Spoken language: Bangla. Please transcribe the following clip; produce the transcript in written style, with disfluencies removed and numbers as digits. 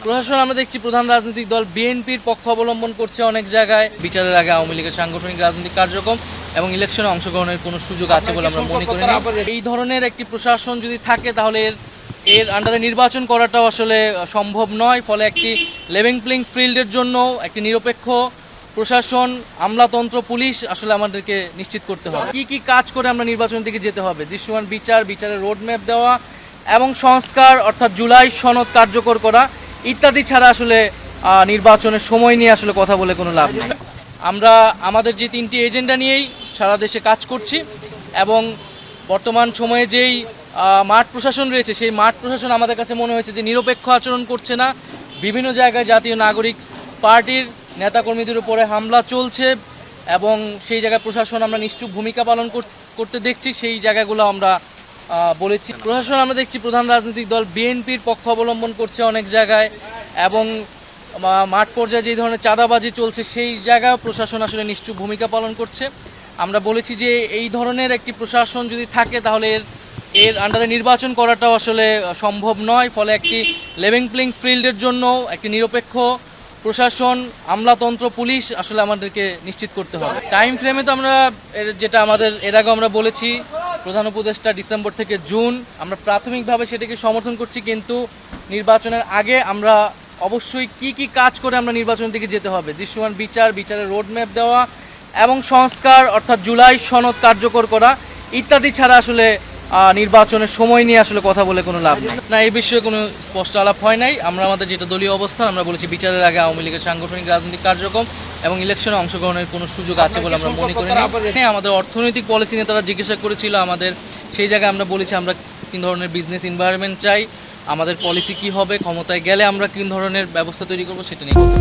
প্রশাসন আমরা দেখছি প্রধান রাজনৈতিক দল বিএনপির পক্ষ অবলম্বন করছে অনেক জায়গায়। বিচারের আগে আওয়ামী লীগের সাংগঠনিক রাজনৈতিক কার্যক্রম এবং ইলেকশনে অংশগ্রহণের কোনো সুযোগ আছে বলে আমরা মনে করি না। এই ধরনের একটি প্রশাসন যদি থাকে তাহলে এর আন্ডারে নির্বাচন করাটাও আসলে সম্ভব নয়। ফলে একটি লেভেল প্লেইং ফিল্ডের জন্য একটি নিরপেক্ষ প্রশাসন, আমলাতন্ত্র, পুলিশ আসলে আমাদেরকে নিশ্চিত করতে হবে। কি কি কাজ করে আমরা নির্বাচনের দিকে যেতে হবে, দৃশ্যমান বিচারের রোডম্যাপ দেওয়া এবং সংস্কার অর্থাৎ জুলাই সনদ কার্যকর করা ইত্যাদি ছাড়া আসলে নির্বাচনের সময় নিয়ে আসলে কথা বলে কোনো লাভ নেই। আমরা আমাদের যে 3টি এজেন্ডা নিয়েই সারা দেশে কাজ করছি এবং বর্তমান সময়ে যেই মাঠ প্রশাসন রয়েছে সেই মাঠ প্রশাসন আমাদের কাছে মনে হয়েছে যে নিরপেক্ষ আচরণ করছে না। বিভিন্ন জায়গায় জাতীয় নাগরিক পার্টির নেতাকর্মীদের উপরে হামলা চলছে এবং সেই জায়গায় প্রশাসন আমরা নিশ্চুপ ভূমিকা পালন করতে দেখছি। সেই জায়গাগুলো আমরা বলেছি। প্রশাসন আমরা দেখছি প্রধান রাজনৈতিক দল বিএনপির পক্ষ অবলম্বন করছে অনেক জায়গায় এবং মাঠ পর্যায়ে যে ধরনের চাঁদাবাজি চলছে সেই জায়গায় প্রশাসন আসলে নিশ্চুপ ভূমিকা পালন করছে। আমরা বলেছি যে এই ধরনের একটি প্রশাসন যদি থাকে তাহলে এর আন্ডারে নির্বাচন করাটাও আসলে সম্ভব নয়। ফলে একটি লেভেল প্লেইং ফিল্ডের জন্য একটি নিরপেক্ষ প্রশাসন, আমলাতন্ত্র, পুলিশ আসলে আমাদেরকে নিশ্চিত করতে হবে। টাইম ফ্রেমে তো আমরা যেটা আমাদের এর আগে আমরা বলেছি প্রধান উপদেষ্টা ডিসেম্বর থেকে জুন, আমরা প্রাথমিকভাবে সেটাকে সমর্থন করছি। কিন্তু নির্বাচনের আগে আমরা অবশ্যই কি কি কাজ করে আমরা নির্বাচনের দিকে যেতে হবে, দৃশ্যমান বিচারের রোডম্যাপ দেওয়া এবং সংস্কার অর্থাৎ জুলাই সনদ কার্যকর করা ইত্যাদি ছাড়া আসলে নির্বাচনের সময় নিয়ে আসলে কথা বলে কোনো লাভ নেই। না, এই বিষয়ে কোনো স্পষ্ট আলাপ হয় নাই। আমরা আমাদের যেটা দলীয় অবস্থান আমরা বলেছি বিচারের আগে আওয়ামী লীগের সাংগঠনিক রাজনৈতিক কার্যক্রম এবং ইলেকশনে অংশগ্রহণের কোনো সুযোগ আছে বলে আমরা মনে করি না। আমাদের অর্থনৈতিক পলিসি নিয়ে তারা জিজ্ঞাসা করেছিল আমাদের, সেই জায়গায় আমরা বলেছি আমরা 3 ধরনের বিজনেস এনভায়রনমেন্ট চাই, আমাদের পলিসি কি হবে, ক্ষমতায় গেলে আমরা 3 ধরনের ব্যবস্থা তৈরি করবো সেটা নিয়ে কথা।